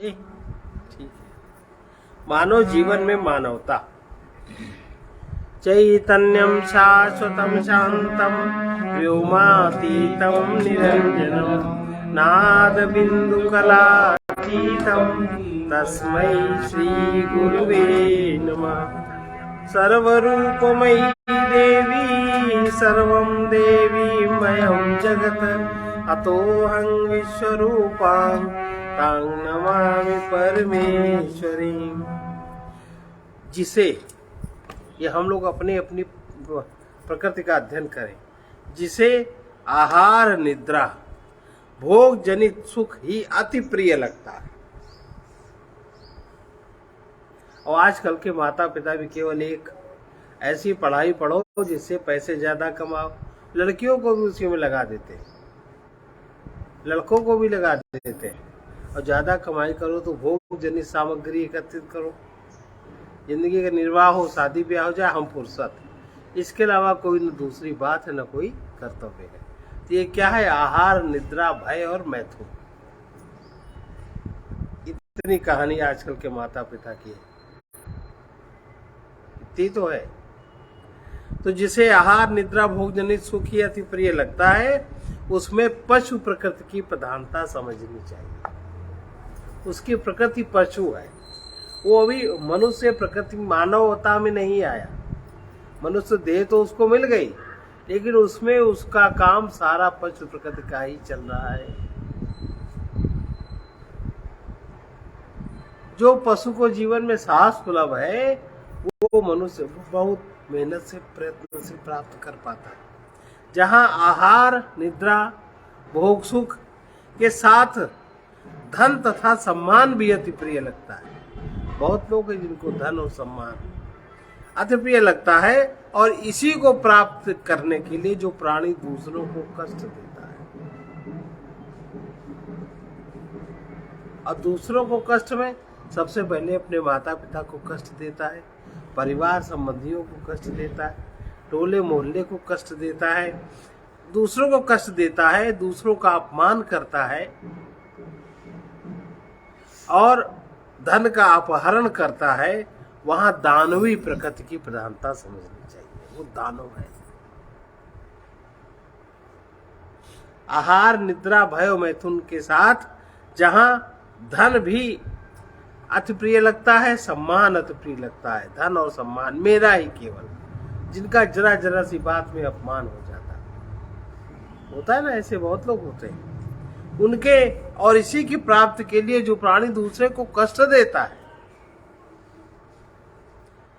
ठीक है। मानव जीवन में मानवता। चैतन्यम शाश्वतम शांतम व्योमातीतम निरंजनम नाद बिंदु कलातीतम तस्मै श्री गुरुवे नमः। सर्वरूपमयी देवी सर्वं देवीमयं जगत् अतोऽहं विश्वरूपां तां नमामि परमेश्वरी। जिसे ये हम लोग अपने अपनी प्रकृति का अध्ययन करें, जिसे आहार निद्रा भोग जनित सुख ही अति प्रिय लगता है। और आजकल के माता पिता भी केवल एक ऐसी पढ़ाई पढ़ो जिससे पैसे ज्यादा कमाओ, लड़कियों को भी उसी में लगा देते हैं, लड़कों को भी लगा देते हैं। और ज्यादा कमाई करो तो भोग जनित सामग्री एकत्रित करो, जिंदगी का निर्वाह हो, शादी ब्याह हो जाए, हम फुर्सत। इसके अलावा कोई न दूसरी बात है न कोई कर्तव्य है। तो ये क्या है? आहार निद्रा भय और मैथुन। इतनी कहानी आजकल के माता पिता की है, इतनी तो है। तो जिसे आहार निद्रा भोग जनित सुख ही अति प्रिय लगता है, उसमें पशु प्रकृति की प्रधानता समझनी चाहिए। उसकी प्रकृति पशु है, वो अभी मनुष्य प्रकृति मानवता में नहीं आया। मनुष्य देह तो उसको मिल गई, लेकिन उसमें उसका काम सारा पशु प्रकृति का ही चल रहा है। जो पशु को जीवन में साहस सुलभ है, वो मनुष्य बहुत मेहनत से प्रयत्न से प्राप्त कर पाता है। जहाँ आहार निद्रा भोग सुख के साथ धन तथा सम्मान भी अति प्रिय लगता है। बहुत लोग हैं जिनको धन और सम्मान अति प्रिय लगता है, और इसी को प्राप्त करने के लिए जो प्राणी दूसरों को कष्ट देता है, और दूसरों को कष्ट में सबसे पहले अपने माता पिता को कष्ट देता है, परिवार संबंधियों को कष्ट देता है, टोले मोहल्ले को कष्ट देता है, दूसरों को कष्ट देता है, दूसरों का अपमान करता है और धन का अपहरण करता है, वहां दानवी प्रकृति की प्रधानता समझनी चाहिए। वो दानव है। आहार निद्रा भय मैथुन के साथ जहां धन भी अति प्रिय लगता है, सम्मान अति प्रिय लगता है। धन और सम्मान मेरा ही केवल, जिनका जरा जरा सी बात में अपमान हो जाता है, होता है ना, ऐसे बहुत लोग होते हैं। उनके और इसी की प्राप्ति के लिए जो प्राणी दूसरे को कष्ट देता है।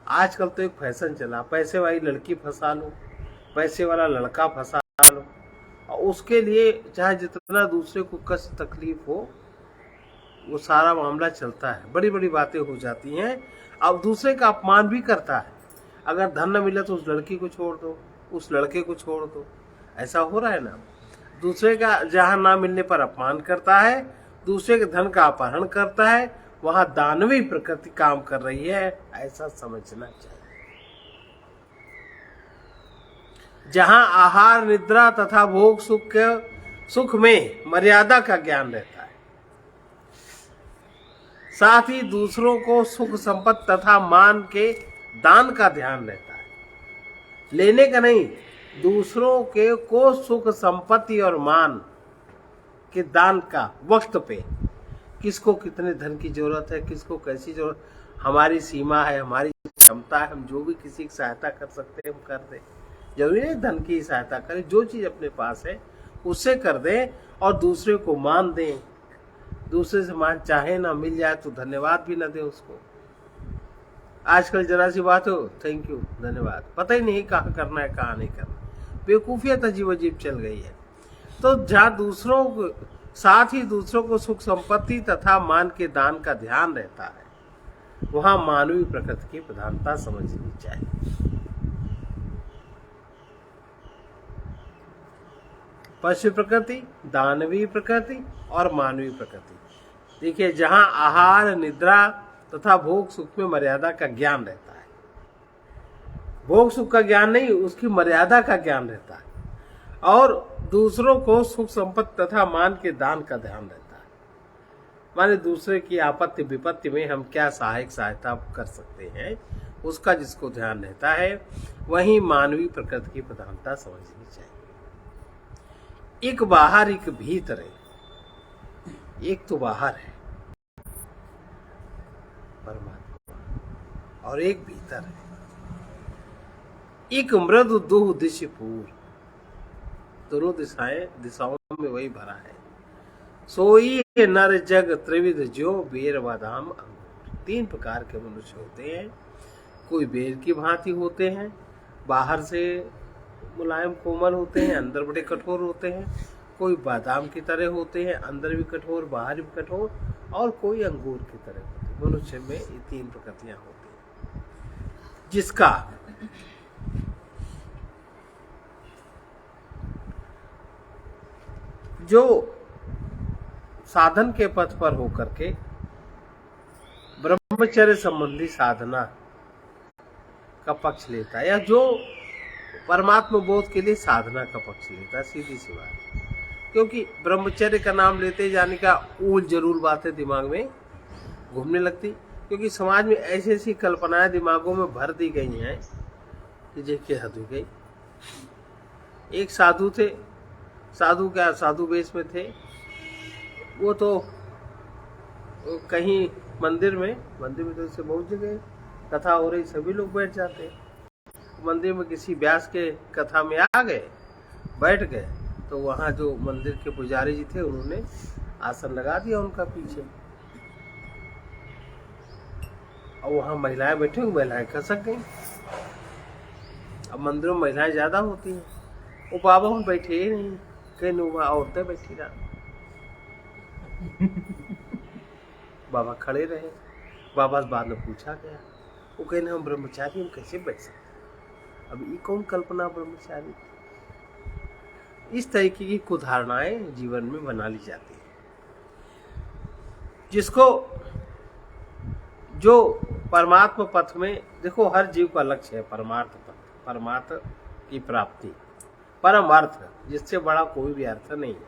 आजकल तो एक फैशन चला, पैसे वाली लड़की फंसा लो, पैसे वाला लड़का फंसा लो, और उसके लिए चाहे जितना दूसरे को कष्ट तकलीफ हो, वो सारा मामला चलता है। बड़ी बड़ी बातें हो जाती हैं। अब दूसरे का अपमान भी करता है। अगर धन न मिले तो उस लड़की को छोड़ दो, उस लड़के को छोड़ दो। ऐसा हो रहा है ना। दूसरे का जहां ना मिलने पर अपमान करता है, दूसरे के धन का अपहरण करता है, वहां दानवी प्रकृति काम कर रही है, ऐसा समझना चाहिए। जहां आहार निद्रा तथा भोग सुख में मर्यादा का ज्ञान रहता है, साथ ही दूसरों को सुख संपत्ति तथा मान के दान का ध्यान रहता है। लेने का नहीं, दूसरों के को सुख संपत्ति और मान के दान का वक्त पे, किसको कितने धन की जरूरत है, किसको कैसी जरूरत, हमारी सीमा है, हमारी क्षमता है, हम जो भी किसी की सहायता कर सकते हैं हम कर दें। जरूरी नहीं धन की सहायता करें, जो चीज अपने पास है उससे कर दें, और दूसरे को मान दें। दूसरे से मान चाहे ना मिल जाए तो धन्यवाद भी ना दे उसको। आजकल जरा सी बात हो, थैंक यू धन्यवाद, पता ही नहीं कहाँ करना है कहाँ नहीं करना। बेवकूफियत अजीब अजीब चल गई है। तो जहाँ दूसरों को साथ ही दूसरों को सुख संपत्ति तथा मान के दान का ध्यान रहता है, वहां मानवीय प्रकृति की प्रधानता समझनी चाहिए। पशु प्रकृति, दानवीय प्रकृति और मानवीय प्रकृति। देखिए, जहां आहार निद्रा तथा भोग सुख में मर्यादा का ज्ञान रहता है, भोग सुख का ज्ञान नहीं, उसकी मर्यादा का ज्ञान रहता है, और दूसरों को सुख संपत्ति तथा मान के दान का ध्यान रहता है, माने दूसरे की आपत्ति विपत्ति में हम क्या सहायक सहायता कर सकते हैं, उसका जिसको ध्यान रहता है, वही मानवीय प्रकृति की प्रधानता समझनी चाहिए। एक बाहर एक भीतर है। एक तो बाहर है परमात्मा और एक भीतर है। एक मृदु दुह दिश पूर, दोनों दिशाओं में वही भरा है। सोई नर जग त्रिविध जो बेर बादाम अंगूर। 3 प्रकार के मनुष्य होते हैं। कोई बेर की भांति होते हैं, बाहर से मुलायम कोमल होते हैं, अंदर बड़े कठोर होते हैं। कोई बादाम की तरह होते हैं, अंदर भी कठोर बाहर भी कठोर। और कोई अंगूर की तरह होते हैं। मनुष्य में ये 3 प्रकृतियां होती हैं, जिसका जो साधन के पथ पर होकर के ब्रह्मचर्य संबंधी साधना का पक्ष लेता है, या जो परमात्मा बोध के लिए साधना का पक्ष लेता है, सीधी सी बात। क्योंकि ब्रह्मचर्य का नाम लेते जाने का ऊल जरूर बातें दिमाग में घूमने लगती, क्योंकि समाज में ऐसी ऐसी कल्पनाएं दिमागों में भर दी गई हैं कि देखिए हद हो गई। एक साधु थे, साधु वेश में थे। वो तो कहीं मंदिर में तो इससे बहुत जगह कथा हो रही, सभी लोग बैठ जाते हैं। मंदिर में किसी व्यास के कथा में आ गए, बैठ गए, तो वहाँ जो मंदिर के पुजारी जी थे उन्होंने आसन लगा दिया उनका पीछे। और वहाँ महिलाएं बैठी हुई, महिलाएं खसक गई। अब मंदिरों में महिलाएं ज्यादा होती हैं, वो बाबा हम बैठे ही नहीं, कहीं वहाँ औरतें बैठी रहा। बाबा खड़े रहे। बाबा से बाद में पूछा गया, वो कहने हम ब्रह्मचारी, हम कैसे बैठ सकते। अब ये कौन कल्पना ब्रह्मचारी। इस तरीके की कुधारणाएं जीवन में बना ली जाती है, जिसको जो परमात्मा पथ में, देखो हर जीव का लक्ष्य है परमार्थ पथ, परमार्थ की प्राप्ति, परम अर्थ, जिससे बड़ा कोई भी अर्थ नहीं है।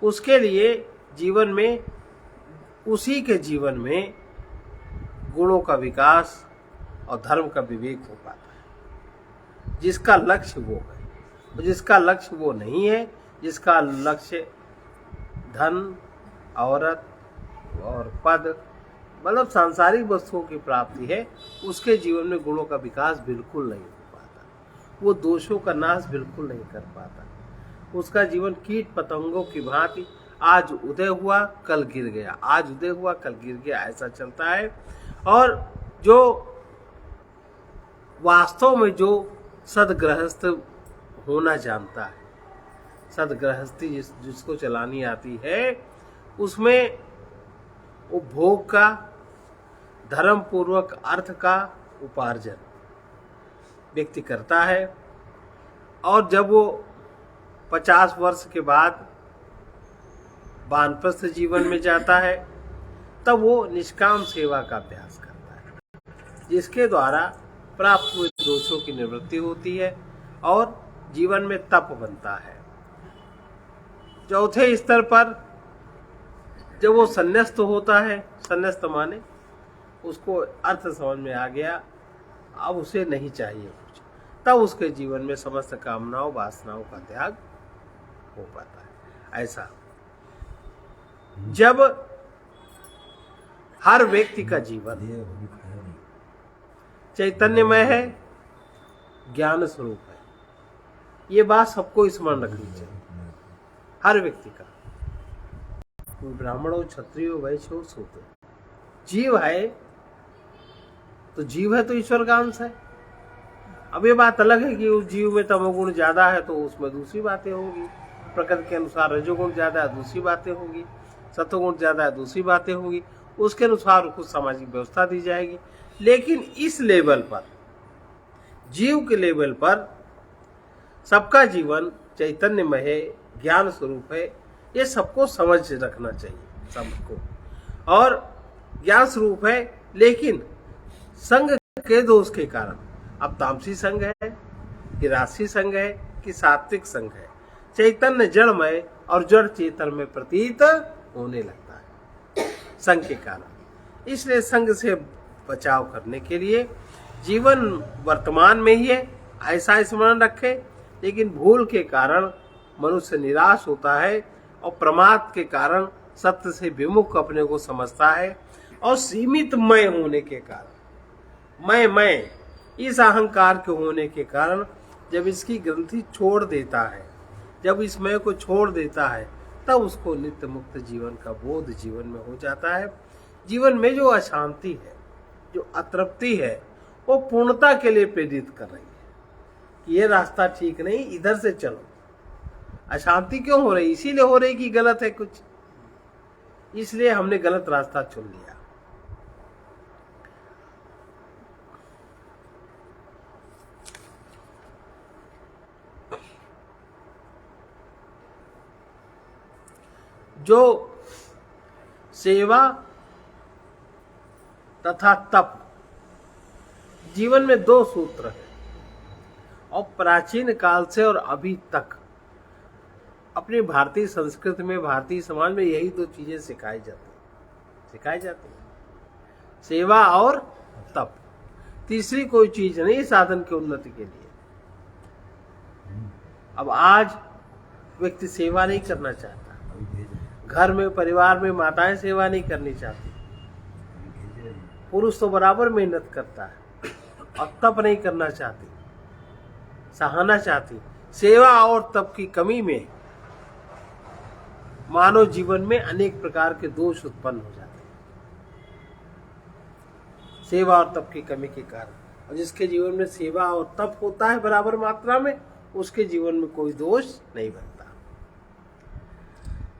उसके लिए जीवन में, उसी के जीवन में गुणों का विकास और धर्म का विवेक हो पाता है, जिसका लक्ष्य वो है। जिसका लक्ष्य वो नहीं है, जिसका लक्ष्य धन, औरत और पद, मतलब सांसारिक वस्तुओं की प्राप्ति है, उसके जीवन में गुणों का विकास बिल्कुल नहीं हो पाता। वो दोषों का नाश बिल्कुल नहीं कर पाता। उसका जीवन कीट पतंगों की भांति आज उदय हुआ कल गिर गया, आज उदय हुआ कल गिर गया, ऐसा चलता है। और जो वास्तव में जो सदगृहस्थ होना जानता है, सदगृहस्थी जिसको चलानी आती है, उसमें वो भोग का, धर्म पूर्वक अर्थ का उपार्जन व्यक्ति करता है। और जब वो 50 वर्ष के बाद वानप्रस्थ जीवन में जाता है, तब वो निष्काम सेवा का अभ्यास करता है, जिसके द्वारा प्राप्त हुए दोषों की निवृत्ति होती है और जीवन में तप बनता है। चौथे स्तर पर जब वो संन्यास्त होता है, संन्यास्त माने उसको अर्थ समझ में आ गया, अब उसे नहीं चाहिए कुछ, तब उसके जीवन में समस्त कामनाओं वासनाओं का त्याग हो पाता है। ऐसा जब हर व्यक्ति का जीवन चैतन्यमय है, ज्ञान स्वरूप है, ये बात सबको स्मरण रखनी चाहिए। हर व्यक्ति का, कोई ब्राह्मण हो, क्षत्रिय हो, वैश्य हो, शूद्र, जीव है तो जीव है तो ईश्वर का अंश है। अब ये बात अलग है कि उस जीव में तमोगुण ज्यादा है तो उसमें दूसरी बातें होंगी, प्रकृति के अनुसार रजोगुण ज्यादा है दूसरी बातें होंगी, सत्वगुण ज्यादा है दूसरी बातें होंगी, उसके अनुसार कुछ सामाजिक व्यवस्था दी जाएगी। लेकिन इस लेवल पर, जीव के लेवल पर सबका जीवन चैतन्यमय है, ज्ञान स्वरूप है, ये सबको समझ रखना चाहिए सबको। और ज्ञान स्वरूप है, लेकिन संग के दोष के कारण, अब तामसी संग है कि राजसी संग है कि सात्विक संग है, चैतन्य जड़मय और जड़ चेतन में प्रतीत होने लगता है। संग के कारण। इसलिए संग से बचाव करने के लिए जीवन वर्तमान में ही है ऐसा स्मरण रखे, लेकिन भूल के कारण मनुष्य निराश होता है और प्रमाद के कारण सत्य से विमुख अपने को समझता है, और सीमित मैं होने के कारण मैं इस अहंकार के होने के कारण जब इसकी ग्रंथि छोड़ देता है, जब इस मैं को छोड़ देता है, तब उसको नित्य मुक्त जीवन का बोध जीवन में हो जाता है। जीवन में जो अशांति है, जो अतृप्ति है, वो पूर्णता के लिए प्रेरित कर रही है कि ये रास्ता ठीक नहीं, इधर से चलो। अशांति क्यों हो रही? इसीलिए हो रही कि गलत है कुछ, इसलिए हमने गलत रास्ता चुन लिया। जो सेवा तथा तप, जीवन में दो सूत्र हैं और प्राचीन काल से और अभी तक अपनी भारतीय संस्कृति में, भारतीय समाज में यही दो चीजें सिखाई जाती हैं, सेवा और तप। तीसरी कोई चीज नहीं साधन की उन्नति के लिए। अब आज व्यक्ति सेवा नहीं करना चाहता, घर में परिवार में माताएं सेवा नहीं करनी चाहती, पुरुष तो बराबर मेहनत करता है और तप नहीं करना चाहती, सहाना चाहती। सेवा और तप की कमी में मानव जीवन में अनेक प्रकार के दोष उत्पन्न हो जाते हैं, सेवा और तप की कमी के कारण। और जिसके जीवन में सेवा और तप होता है बराबर मात्रा में, उसके जीवन में कोई दोष नहीं बनता।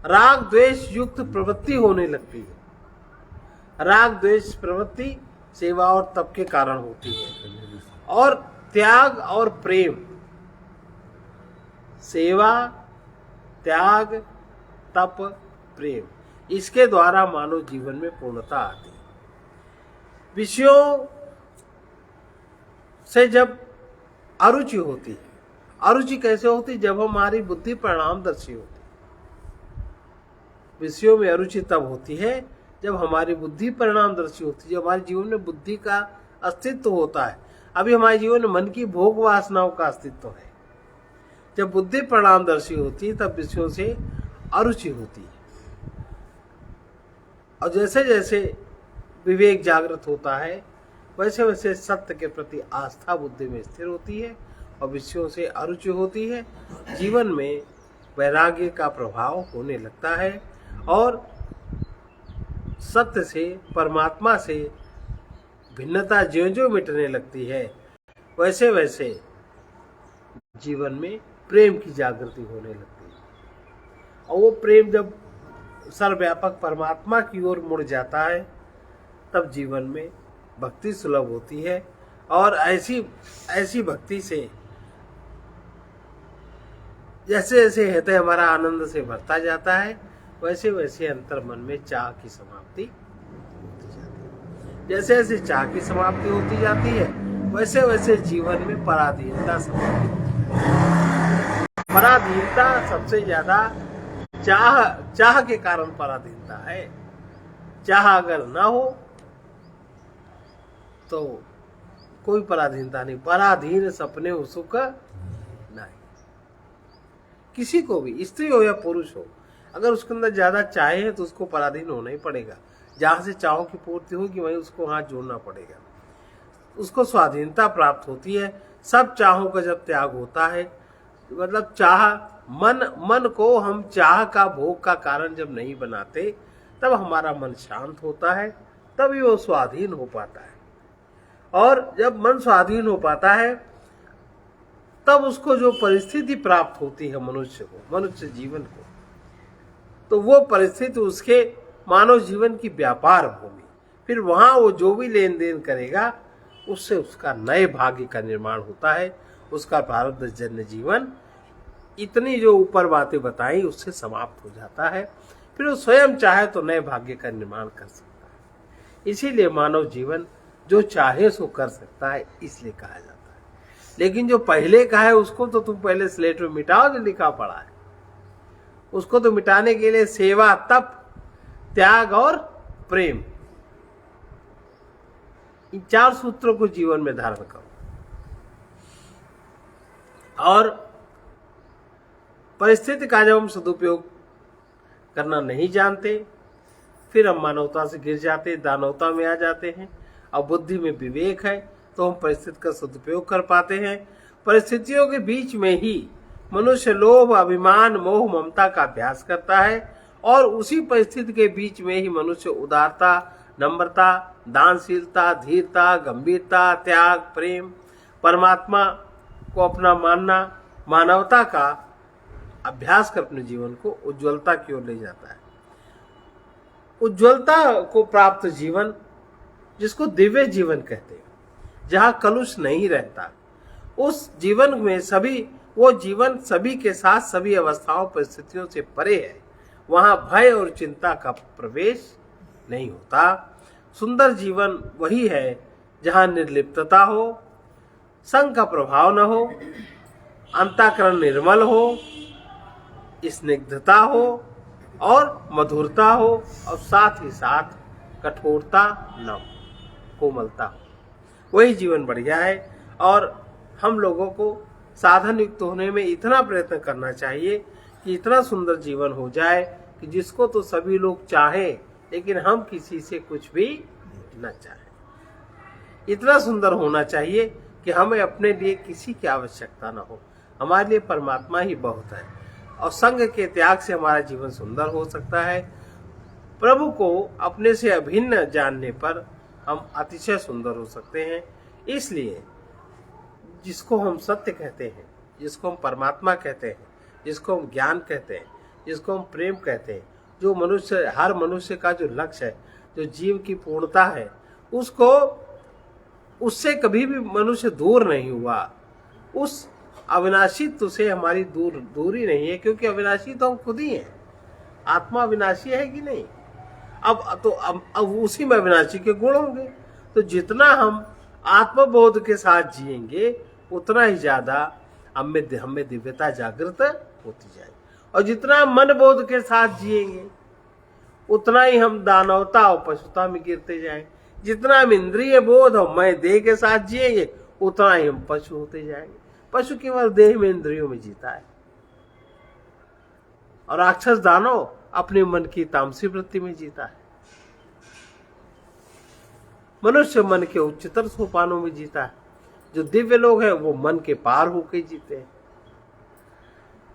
राग द्वेष युक्त प्रवृत्ति होने लगती है। राग द्वेष प्रवृत्ति सेवा और तप के कारण होती है। और त्याग और प्रेम, सेवा, त्याग, तप, प्रेम, इसके द्वारा मानव जीवन में पूर्णता आती है। विषयों से जब अरुचि होती है, अरुचि कैसे होती? जब हमारी बुद्धि परिणामदर्शी होती है। विषयों में अरुचि तब होती है जब हमारी बुद्धि परिणामदर्शी होती है, जब हमारे जीवन में बुद्धि का अस्तित्व होता है। अभी हमारे जीवन में मन की भोग वासनाओं का अस्तित्व है। जब बुद्धि परिणामदर्शी होती है तब विषयों से अरुचि होती है, और जैसे जैसे विवेक जागृत होता है वैसे वैसे सत्य के प्रति आस्था बुद्धि में स्थिर होती है और विषयों से अरुचि होती है। जीवन में वैराग्य का प्रभाव होने लगता है और सत्य से, परमात्मा से भिन्नता ज्यों ज्यों मिटने लगती है, वैसे वैसे जीवन में प्रेम की जागृति होने लगती है। और वो प्रेम जब सर्वव्यापक परमात्मा की ओर मुड़ जाता है तब जीवन में भक्ति सुलभ होती है। और ऐसी भक्ति से जैसे जैसे हृदय हमारा आनंद से भरता जाता है, वैसे वैसे अंतर मन में चाह की समाप्ति होती जाती है। जैसे जैसे चाह की समाप्ति होती जाती है वैसे वैसे जीवन में पराधीनता समाप्ति होती है। पराधीनता सबसे ज्यादा चाह के कारण पराधीनता है। चाह अगर ना हो तो कोई पराधीनता नहीं। पराधीन सपने हो सुख नहीं। किसी को भी, स्त्री हो या पुरुष हो, अगर उसके अंदर ज्यादा चाहे है तो उसको पराधीन होना ही पड़ेगा। जहां से चाहों की पूर्ति होगी वहीं उसको हाथ जोड़ना पड़ेगा, उसको स्वाधीनता प्राप्त होती है। सब चाहों का जब त्याग होता है, मतलब चाह मन को हम चाह का भोग का कारण जब नहीं बनाते, तब हमारा मन शांत होता है, तभी वो स्वाधीन हो पाता है। और जब मन स्वाधीन हो पाता है तब उसको जो परिस्थिति प्राप्त होती है मनुष्य को, मनुष्य जीवन को, तो वो परिस्थिति उसके मानव जीवन की व्यापार भूमि। फिर वहां वो जो भी लेन देन करेगा उससे उसका नए भाग्य का निर्माण होता है। उसका प्रारब्ध जन्य जीवन इतनी जो ऊपर बातें बताई उससे समाप्त हो जाता है। फिर वो स्वयं चाहे तो नए भाग्य का निर्माण कर सकता है। इसीलिए मानव जीवन जो चाहे सो कर सकता है, इसलिए कहा जाता है। लेकिन जो पहले का है उसको तो तुम पहले स्लेट में मिटाओ जो लिखा पड़ा है। उसको तो मिटाने के लिए सेवा, तप, त्याग और प्रेम, इन 4 सूत्रों को जीवन में धारण करो। और परिस्थिति का जब हम सदुपयोग करना नहीं जानते, फिर हम मानवता से गिर जाते, दानवता में आ जाते हैं। और बुद्धि में विवेक है तो हम परिस्थिति का सदुपयोग कर पाते हैं। परिस्थितियों के बीच में ही मनुष्य लोभ, अभिमान, मोह, ममता का अभ्यास करता है, और उसी परिस्थिति के बीच में ही मनुष्य उदारता, नम्रता, दानशीलता, धीरता, गंभीरता, त्याग, प्रेम, परमात्मा को अपना मानना, मानवता का अभ्यास कर अपने जीवन को उज्ज्वलता की ओर ले जाता है। उज्ज्वलता को प्राप्त जीवन, जिसको दिव्य जीवन कहते हैं, जहां कलुष नहीं रहता, उस जीवन में वो जीवन सभी के साथ सभी अवस्थाओं परिस्थितियों से परे है। वहां भय और चिंता का प्रवेश नहीं होता। सुंदर जीवन वही है जहां निर्लिप्तता हो, संग का प्रभाव न हो, अंतःकरण निर्मल हो, स्निग्धता हो और मधुरता हो, और साथ ही साथ कठोरता न हो, कोमलता हो। वही जीवन बढ़िया है। और हम लोगों को साधन युक्त होने में इतना प्रयत्न करना चाहिए कि इतना सुंदर जीवन हो जाए कि जिसको तो सभी लोग चाहें, लेकिन हम किसी से कुछ भी न चाहें। इतना सुंदर होना चाहिए कि हमें अपने लिए किसी की आवश्यकता न हो, हमारे लिए परमात्मा ही बहुत है। और संग के त्याग से हमारा जीवन सुंदर हो सकता है। प्रभु को अपने से अभिन्न जानने पर हम अतिशय सुंदर हो सकते हैं। इसलिए जिसको हम सत्य कहते हैं, जिसको हम परमात्मा कहते हैं, जिसको हम ज्ञान कहते हैं, जिसको हम प्रेम कहते हैं, जो मनुष्य, हर मनुष्य का जो लक्ष्य है, जो जीव की पूर्णता है, उससे कभी भी मनुष्य दूर नहीं हुआ। उस अविनाशी से हमारी दूरी नहीं है, क्योंकि अविनाशी तो हम खुद ही हैं। आत्मा अविनाशी है कि नहीं? अब उसी में अविनाशी के गुण होंगे। तो जितना हम आत्मबोध के साथ जिएंगे, उतना ही ज्यादा हमें दिव्यता जागृत होती जाएगी। और जितना हम मन बोध के साथ जिएंगे, उतना ही हम दानवता और पशुता में गिरते जाएंगे। जितना हम इंद्रिय बोध और मैं देह के साथ जिएंगे, उतना ही हम पशु होते जाएंगे। पशु केवल देह में, इंद्रियों में जीता है। और राक्षस दानव अपने मन की तामसी वृत्ति में जीता है। मनुष्य मन के उच्चतर सोपानों में जीता है। जो दिव्य लोग हैं वो मन के पार होकर जीते हैं।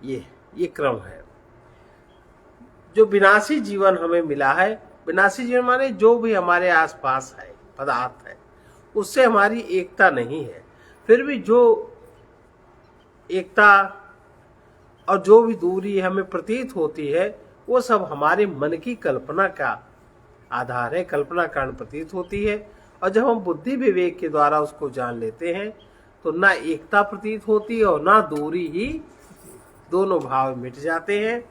ये क्रम है। जो विनाशी जीवन हमें मिला है, विनाशी जीवन माने जो भी हमारे आसपास है, पदार्थ है, उससे हमारी एकता नहीं है। फिर भी जो एकता और जो भी दूरी हमें प्रतीत होती है, वो सब हमारे मन की कल्पना का आधार है, कल्पना कारण प्रतीत होती है। और जब हम बुद्धि विवेक के द्वारा उसको जान लेते हैं, तो ना एकता प्रतीत होती है और ना दूरी ही, दोनों भाव मिट जाते हैं।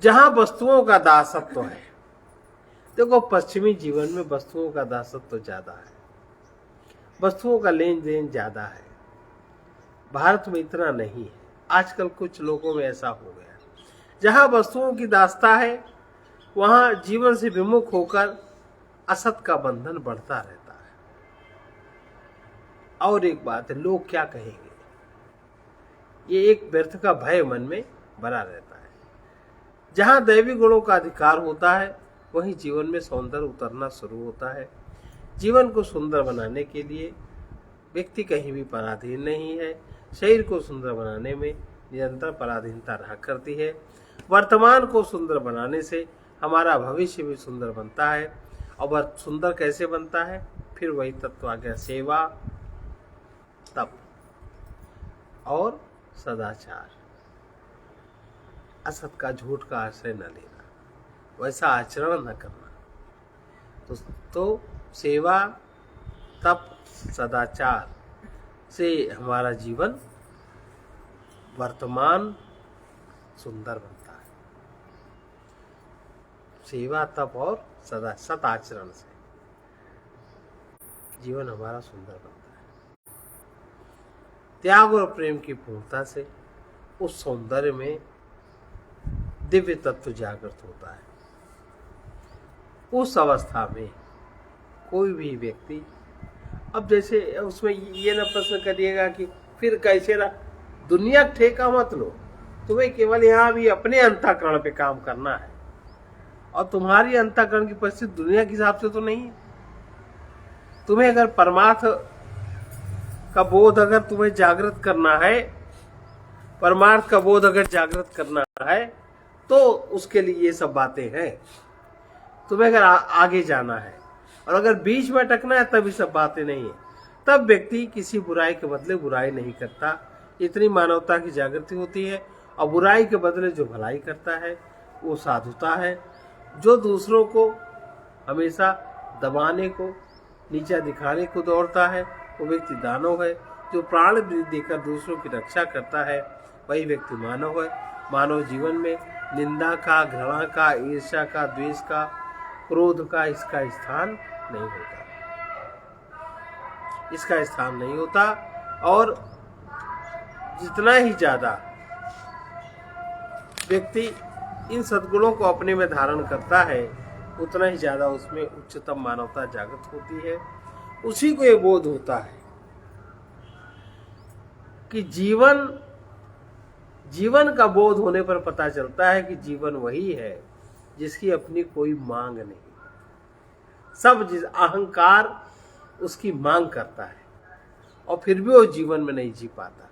जहां वस्तुओं का दासत्व है, देखो पश्चिमी जीवन में वस्तुओं का दासत्व ज्यादा है, वस्तुओं का लेन देन ज्यादा है। भारत में इतना नहीं है। आजकल कुछ लोगों में ऐसा हो गया, जहां वस्तुओं की दासता है, वहां जीवन से विमुख होकर असत का बंधन बढ़ता रहता है। और एक बात है, लोग क्या कहेंगे, ये एक व्यर्थ का भय मन में बना रहता है। जहां दैवी गुणों का अधिकार होता है, वहीं जीवन में सौंदर्य उतरना शुरू होता है। जीवन को सुंदर बनाने के लिए व्यक्ति कहीं भी पराधीन नहीं है। शरीर को सुंदर बनाने में निरंतर पराधीनता रहा करती है। वर्तमान को सुंदर बनाने से हमारा भविष्य भी सुंदर बनता है। और वह सुंदर कैसे बनता है? फिर वही तत्व आ गया, सेवा, तप और सदाचार। असत का, झूठ का आश्रय न लेना, वैसा आचरण न करना। तो सेवा, तप, सदाचार से हमारा जीवन वर्तमान सुंदर बनता है। सेवा, तप और सत आचरण से जीवन हमारा सुंदर बनता है। त्याग और प्रेम की पूर्णता से उस सौंदर्य में दिव्य तत्व जागृत होता है। उस अवस्था में कोई भी व्यक्ति, अब जैसे उसमें ये ना प्रश्न करिएगा कि फिर कैसे रहा, दुनिया ठेका मत लो, तुम्हें केवल यहाँ भी अपने अंतःकरण पे काम करना है, और तुम्हारी अंतःकरण की परिस्थिति दुनिया के हिसाब से तो नहीं है। तुम्हें अगर परमार्थ का बोध अगर तुम्हें जागृत करना है, परमार्थ का बोध अगर जागृत करना है, तो उसके लिए ये सब बातें हैं। तुम्हें अगर आगे जाना है, और अगर बीच में अटकना है, तब ये सब बातें नहीं है। तब व्यक्ति किसी बुराई के बदले बुराई नहीं करता, इतनी मानवता की जागृति होती है। और बुराई के बदले जो भलाई करता है वो साधुता है। जो दूसरों को हमेशा दबाने को, नीचा दिखाने को दौड़ता है, वो व्यक्ति दानव है। जो प्राण देकर दूसरों की रक्षा करता है, वही व्यक्ति मानव है। मानव जीवन में निंदा का, घृणा का, ईर्ष्या का, द्वेष का, क्रोध का इसका स्थान नहीं होता, इसका स्थान नहीं होता। और जितना ही ज्यादा व्यक्ति इन सद्गुणों को अपने में धारण करता है, उतना ही ज्यादा उसमें उच्चतम मानवता जागृत होती है। उसी को ये बोध होता है कि जीवन का बोध होने पर पता चलता है कि जीवन वही है जिसकी अपनी कोई मांग नहीं। सब जिस अहंकार उसकी मांग करता है, और फिर भी वो जीवन में नहीं जी पाता।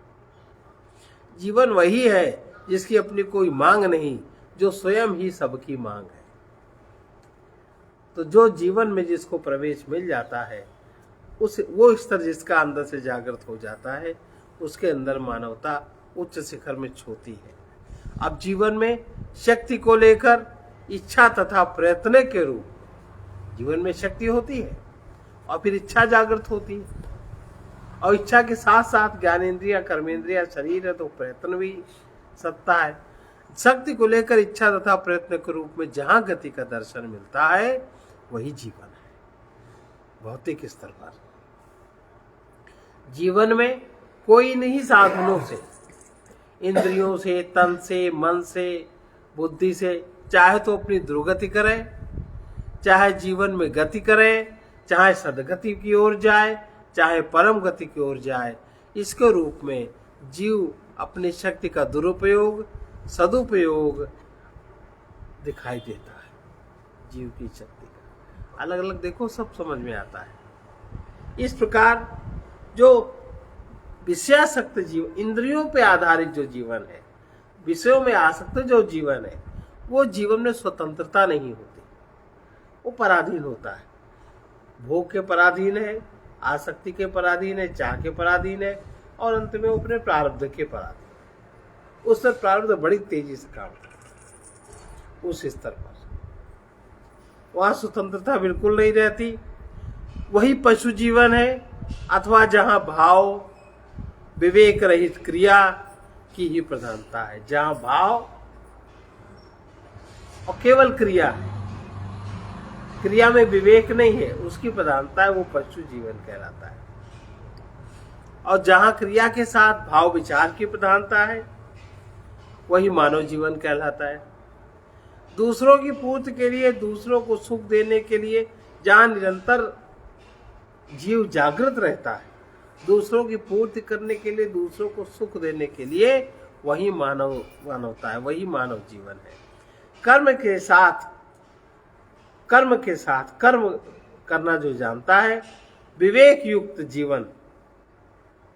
जीवन वही है जिसकी अपनी कोई मांग नहीं, जो स्वयं ही सबकी मांग है। तो जो जीवन में जिसको प्रवेश मिल जाता है, वो स्तर जिसका अंदर से जागृत हो जाता है, उसके अंदर मानवता उच्च शिखर में छूती है। अब जीवन में शक्ति को लेकर इच्छा तथा प्रयत्न के रूप जीवन में शक्ति होती है, और फिर इच्छा जागृत होती है, और इच्छा के साथ साथ ज्ञानेंद्रिया, कर्मेंद्रिया, शरीर है, तो प्रयत्न भी सत्ता है। शक्ति को लेकर इच्छा तथा प्रयत्न के रूप में जहां गति का दर्शन मिलता है, वही जीवन है। भौतिक स्तर पर जीवन में कोई नहीं साधनों से, इंद्रियों से, तन से, मन से, बुद्धि से, चाहे तो अपनी दुर्गति करे, चाहे जीवन में गति करे, चाहे सदगति की ओर जाए, चाहे परम गति की ओर जाए, इसके रूप में जीव अपनी शक्ति का दुरुपयोग, सदुपयोग दिखाई देता है। जीव की शक्ति का अलग अलग देखो, सब समझ में आता है। इस प्रकार जो विषयासक्त जीव, इंद्रियों पे आधारित जो जीवन है, विषयों में आसक्त जो जीवन है, वो जीवन में स्वतंत्रता नहीं होती, वो पराधीन होता है। भोग के पराधीन है, आसक्ति के पराधीन है, चाह के पराधीन है, और अंत में अपने प्रारब्ध के पराधीन। उस पर प्रारब्ध बड़ी तेजी से काम करता है। उस स्तर पर वहां स्वतंत्रता बिल्कुल नहीं रहती। वही पशु जीवन है, अथवा जहां भाव विवेक रहित क्रिया की ही प्रधानता है। जहां भाव और केवल क्रिया है, क्रिया में विवेक नहीं है, उसकी प्रधानता है, वो पशु जीवन कहलाता है। और जहां क्रिया के साथ भाव विचार की प्रधानता है, वही मानव जीवन कहलाता है। दूसरों की पूर्ति के लिए, दूसरों को सुख देने के लिए जहां निरंतर जीव जागृत रहता है, दूसरों की पूर्ति करने के लिए, दूसरों को सुख देने के लिए, वही मानवता है, वही मानव जीवन है। कर्म के साथ कर्म करना जो जानता है, विवेक युक्त जीवन,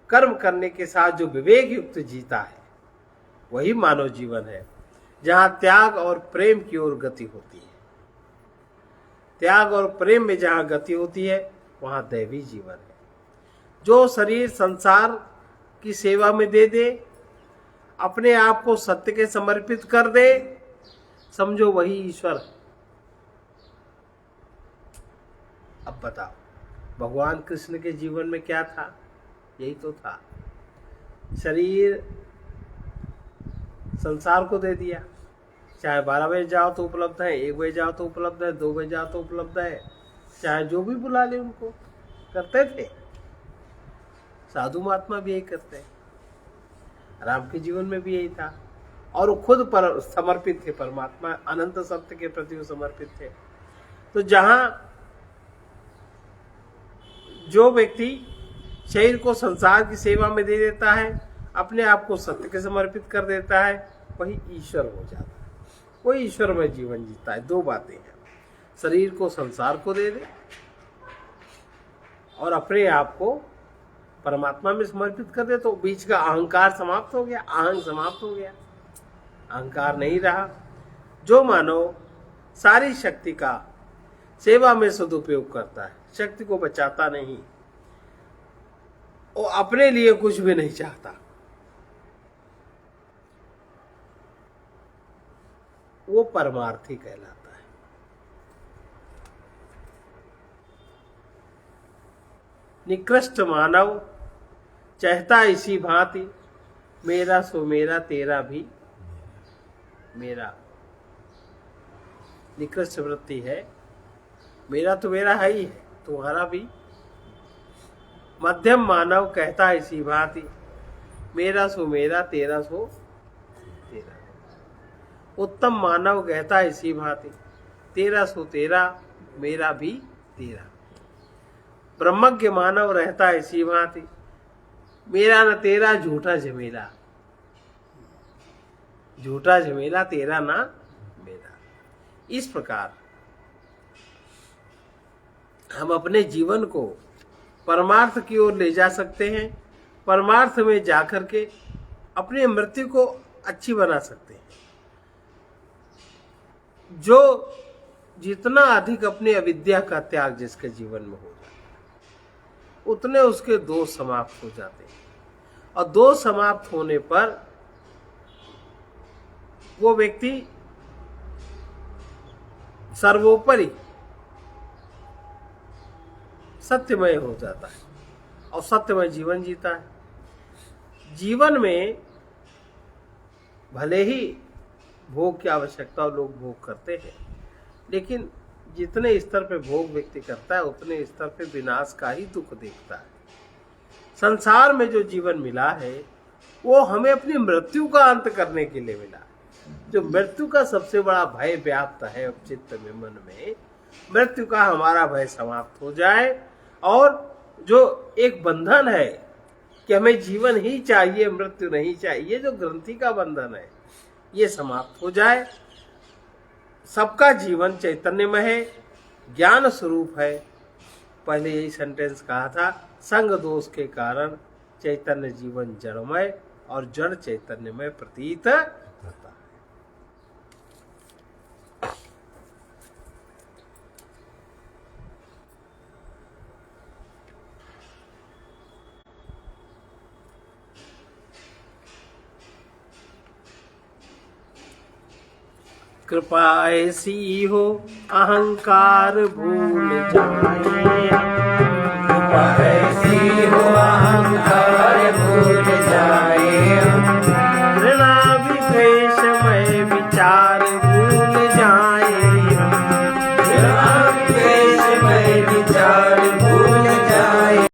कर्म करने के साथ जो विवेक युक्त जीता है, वही मानव जीवन है। जहां त्याग और प्रेम की ओर गति होती है, त्याग और प्रेम में जहां गति होती है, वहां दैवी जीवन है। जो शरीर संसार की सेवा में दे दे, अपने आप को सत्य के समर्पित कर दे, समझो वही ईश्वर है। अब बताओ, भगवान कृष्ण के जीवन में क्या था? यही तो था। शरीर संसार को दे दिया, चाहे 12 बजे जाओ तो उपलब्ध है, 1 बजे जाओ तो उपलब्ध है, 2 बजे जाओ तो उपलब्ध है, चाहे जो भी बुला ले उनको करते थे। साधु महात्मा भी यही करते हैं, राम के जीवन में भी यही था। और वो खुद पर समर्पित थे, परमात्मा अनंत सत्य के प्रति वो समर्पित थे। तो जहां जो व्यक्ति शरीर को संसार की सेवा में दे देता है, अपने आप को सत्य के समर्पित कर देता है, वही ईश्वर हो जाता है, वही ईश्वरमय जीवन जीता है। दो बातें हैं, शरीर को संसार को दे दे और अपने आप को परमात्मा में समर्पित कर दे, तो बीच का अहंकार समाप्त हो गया, अहंग समाप्त हो गया, अहंकार नहीं रहा। जो मानव सारी शक्ति का सेवा में सदुपयोग करता है, शक्ति को बचाता नहीं, वो अपने लिए कुछ भी नहीं चाहता, वो परमार्थी कहलाता है। निकृष्ट मानव चाहता इसी भांति, मेरा सो मेरा तेरा भी मेरा। निकृष्ट वृत्ति है, मेरा तो मेरा है ही है, तुम्हारा भी। मध्यम मानव कहता इसी भांति, मेरा सो मेरा तेरा सो तेरा। उत्तम मानव कहता इसी भांति, तेरा सो तेरा मेरा भी तेरा। ब्रह्मज्ञ मानव रहता इसी भांति, मेरा न तेरा झूठा झमेला, झूठा झमेला तेरा ना मेरा। इस प्रकार हम अपने जीवन को परमार्थ की ओर ले जा सकते हैं, परमार्थ में जाकर के अपनी मृत्यु को अच्छी बना सकते हैं। जो जितना अधिक अपनी अविद्या का त्याग जिसके जीवन में हो जाता है, उतने उसके दोष समाप्त हो जाते हैं, और दोष समाप्त होने पर वो व्यक्ति सर्वोपरि सत्यमय हो जाता है और सत्यमय जीवन जीता है। जीवन में भले ही भोग की आवश्यकता लोग भोग करते हैं, लेकिन जितने स्तर पे भोग व्यक्ति करता है, उतने स्तर पे विनाश का ही दुख देखता है। संसार में जो जीवन मिला है, वो हमें अपनी मृत्यु का अंत करने के लिए मिला। जो मृत्यु का सबसे बड़ा भय व्याप्त है चित्त में, मन में, मृत्यु का हमारा भय समाप्त हो जाए, और जो एक बंधन है कि हमें जीवन ही चाहिए, मृत्यु नहीं चाहिए, जो ग्रंथि का बंधन है, ये समाप्त हो जाए। सबका जीवन चैतन्यमय है, ज्ञान स्वरूप है। पहले यही सेंटेंस कहा था, संग दोष के कारण चैतन्य जीवन जड़मय और जड़ चैतन्यमय प्रतीत होता है। कृपा ऐसी हो अहंकार भूल जाए।